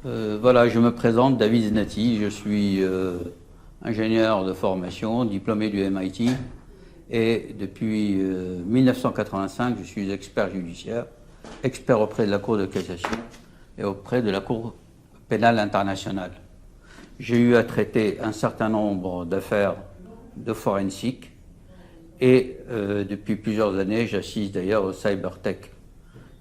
Voilà, je me présente, David Znati, je suis ingénieur de formation, diplômé du MIT, et depuis 1985, je suis expert judiciaire, expert auprès de la Cour de cassation et auprès de la Cour pénale internationale. J'ai eu à traiter un certain nombre d'affaires de forensique et depuis plusieurs années, j'assiste d'ailleurs au Cybertech,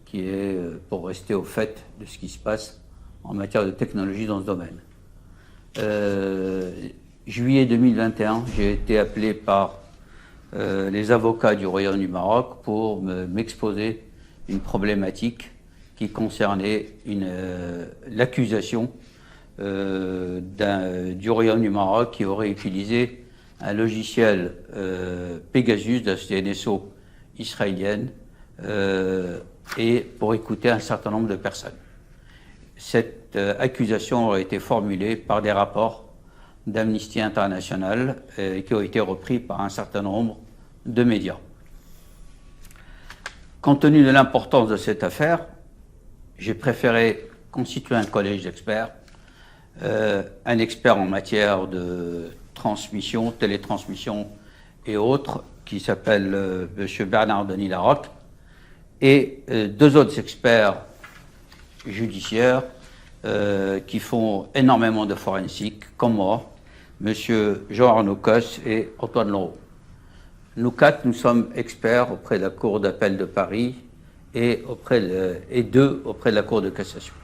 qui est pour rester au fait de ce qui se passe en matière de technologie dans ce domaine. Juillet 2021, j'ai été appelé par les avocats du Royaume du Maroc pour m'exposer une problématique qui concernait l'accusation du Royaume du Maroc qui aurait utilisé un logiciel Pegasus de la NSO israélienne et pour écouter un certain nombre de personnes. Cette accusation aurait été formulée par des rapports d'Amnesty International qui ont été repris par un certain nombre de médias. Compte tenu de l'importance de cette affaire, j'ai préféré constituer un collège d'experts, un expert en matière de transmission, télétransmission et autres, qui s'appelle M. Bernard Denis Larocque, et deux autres experts judiciaires qui font énormément de forensique, comme moi, M. Jean-Arnaud Cosse et Antoine Leroux. Nous quatre, nous sommes experts auprès de la Cour d'appel de Paris et deux auprès de la Cour de cassation.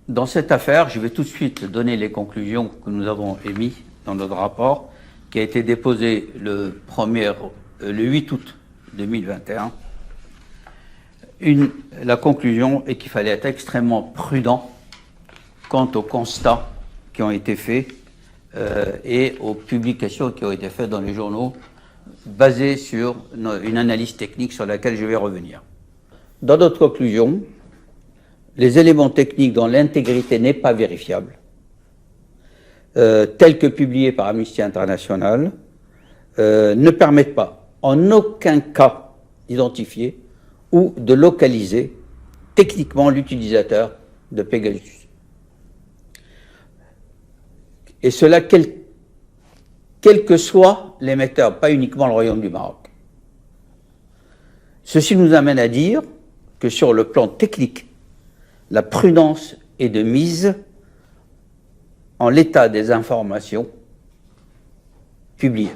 Dans cette affaire, je vais tout de suite donner les conclusions que nous avons émises dans notre rapport, qui a été déposé le 8 août 2021. La conclusion est qu'il fallait être extrêmement prudent quant aux constats qui ont été faits et aux publications qui ont été faites dans les journaux basées sur une analyse technique sur laquelle je vais revenir. Dans notre conclusion, les éléments techniques dont l'intégrité n'est pas vérifiable, tels que publiés par Amnesty International, ne permettent pas en aucun cas d'identifier ou de localiser techniquement l'utilisateur de Pegasus. Et cela, quel que soit l'émetteur, pas uniquement le Royaume du Maroc. Ceci nous amène à dire que sur le plan technique, la prudence est de mise en l'état des informations publiées.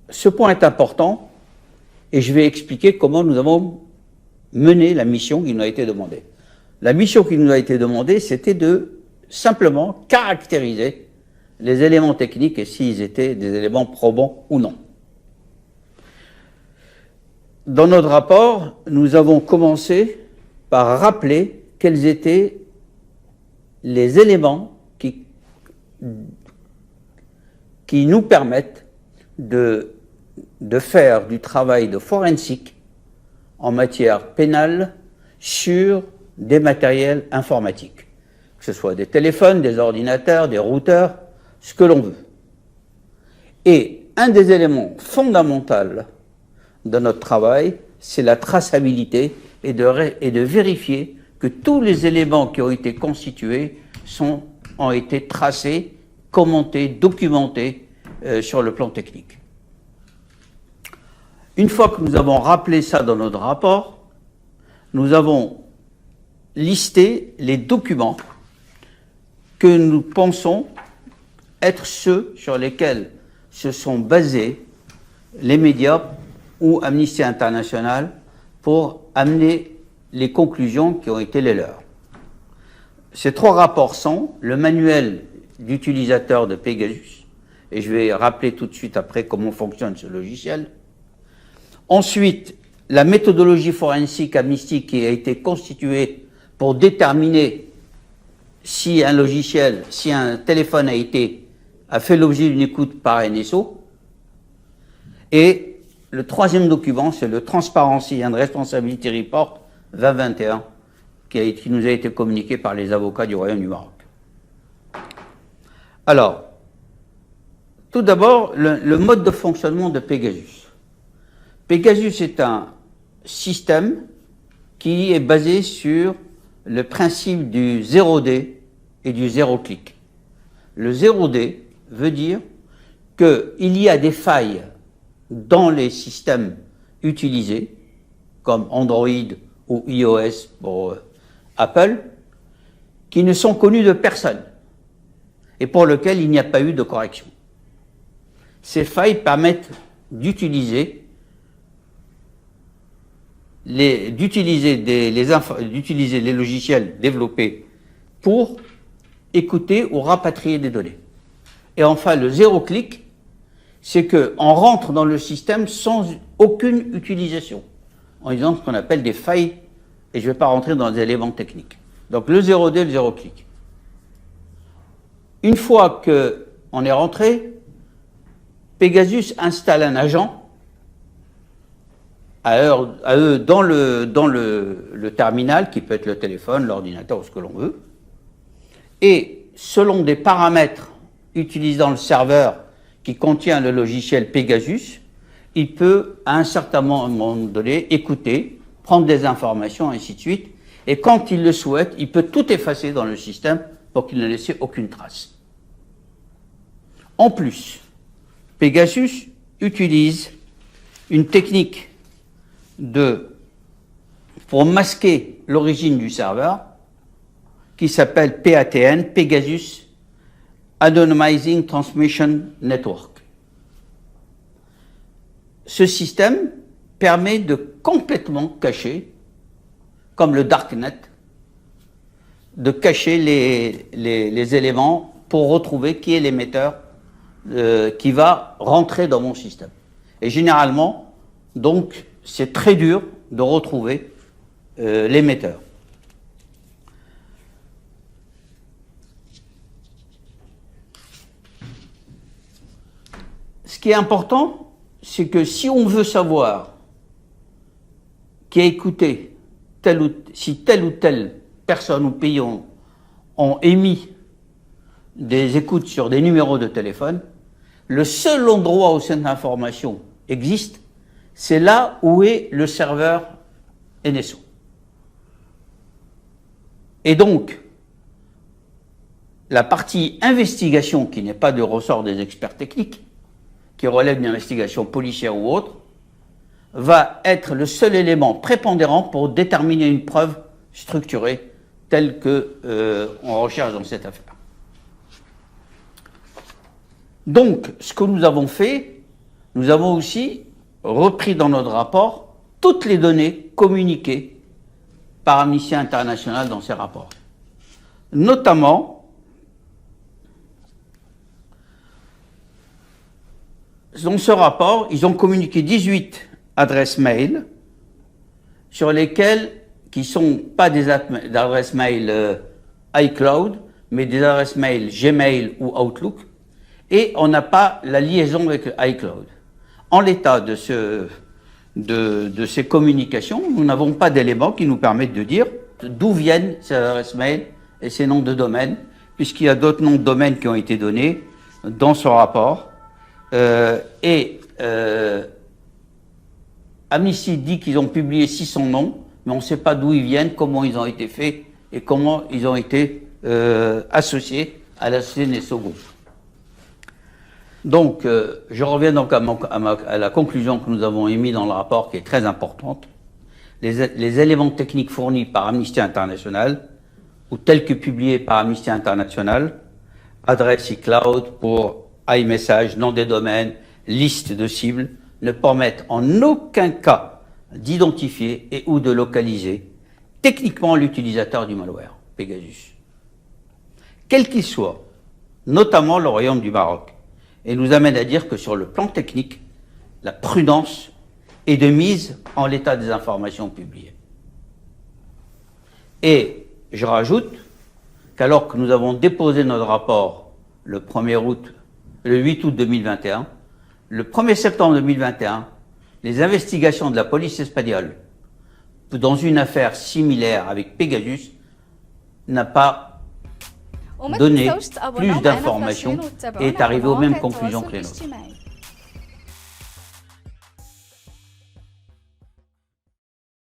Ce point est important et je vais expliquer comment nous avons mené la mission qui nous a été demandée. La mission qui nous a été demandée, c'était de simplement caractériser les éléments techniques et s'ils étaient des éléments probants ou non. Dans notre rapport, nous avons commencé par rappeler quels étaient les éléments qui nous permettent de faire du travail de forensique en matière pénale sur des matériels informatiques, que ce soit des téléphones, des ordinateurs, des routeurs, ce que l'on veut. Et un des éléments fondamentaux de notre travail, c'est la traçabilité et de vérifier que tous les éléments qui ont été constitués ont été tracés, commentés, documentés sur le plan technique. Une fois que nous avons rappelé ça dans notre rapport, nous avons listé les documents que nous pensons être ceux sur lesquels se sont basés les médias ou Amnesty International pour amener les conclusions qui ont été les leurs. Ces trois rapports sont le manuel d'utilisateur de Pegasus, et je vais rappeler tout de suite après comment fonctionne ce logiciel. Ensuite, la méthodologie forensique Amnesty qui a été constituée pour déterminer si un téléphone a fait l'objet d'une écoute par NSO. Et le troisième document, c'est le Transparency and Responsibility Report 2021, qui nous a été communiqué par les avocats du Royaume du Maroc. Alors, tout d'abord, le mode de fonctionnement de Pegasus. Pegasus est un système qui est basé sur le principe du 0D et du 0-clic. Le 0D veut dire qu'il y a des failles dans les systèmes utilisés, comme Android ou iOS pour Apple, qui ne sont connus de personne et pour lesquels il n'y a pas eu de correction. Ces failles permettent d'utiliser les logiciels développés pour écouter ou rapatrier des données. Et enfin, le 0-clic, c'est qu'on rentre dans le système sans aucune utilisation, en disant ce qu'on appelle des failles, et je ne vais pas rentrer dans des éléments techniques. Donc le 0D, le 0-clic. Une fois qu'on est rentré, Pegasus installe un agent à eux dans le terminal, qui peut être le téléphone, l'ordinateur ou ce que l'on veut, et selon des paramètres utilisant le serveur qui contient le logiciel Pegasus, il peut à un certain moment donné écouter, prendre des informations, ainsi de suite, et quand il le souhaite, il peut tout effacer dans le système pour qu'il ne laisse aucune trace. En plus, Pegasus utilise une technique pour masquer l'origine du serveur qui s'appelle PATN, Pegasus Anonymizing Transmission Network. Ce système permet de complètement cacher, comme le Darknet, de cacher les éléments pour retrouver qui est l'émetteur qui va rentrer dans mon système. Et généralement, donc, c'est très dur de retrouver l'émetteur. Ce qui est important, c'est que si on veut savoir qui a écouté si telle ou telle personne ou pays ont émis des écoutes sur des numéros de téléphone, le seul endroit où cette information existe, c'est là où est le serveur NSO. Et donc, la partie investigation, qui n'est pas de ressort des experts techniques, qui relève d'une investigation policière ou autre, va être le seul élément prépondérant pour déterminer une preuve structurée telle qu'on recherche dans cette affaire. Donc, ce que nous avons fait, nous avons aussi repris dans notre rapport toutes les données communiquées par Amnesty International dans ces rapports. Notamment, dans ce rapport, ils ont communiqué 18 adresses mail sur lesquelles, qui ne sont pas des adresses mail iCloud, mais des adresses mail Gmail ou Outlook, et on n'a pas la liaison avec iCloud. En l'état de ces communications, nous n'avons pas d'éléments qui nous permettent de dire d'où viennent ces adresses mail et ces noms de domaine, puisqu'il y a d'autres noms de domaine qui ont été donnés dans ce rapport. Amnesty dit qu'ils ont publié 600 noms, mais on ne sait pas d'où ils viennent, comment ils ont été faits et comment ils ont été associés à la société NSO Group. Donc, je reviens donc à la conclusion que nous avons émise dans le rapport, qui est très importante. Les éléments techniques fournis par Amnesty International, ou tels que publiés par Amnesty International, adresse iCloud pour iMessage, nom des domaines, liste de cibles, ne permettent en aucun cas d'identifier et ou de localiser techniquement l'utilisateur du malware, Pegasus. Quel qu'il soit, notamment le Royaume du Maroc, et nous amène à dire que sur le plan technique, la prudence est de mise en l'état des informations publiées. Et je rajoute qu'alors que nous avons déposé notre rapport le 8 août 2021, le 1er septembre 2021, les investigations de la police espagnole dans une affaire similaire avec Pegasus n'a pas donné plus d'informations et est arrivé aux mêmes conclusions que les nôtres.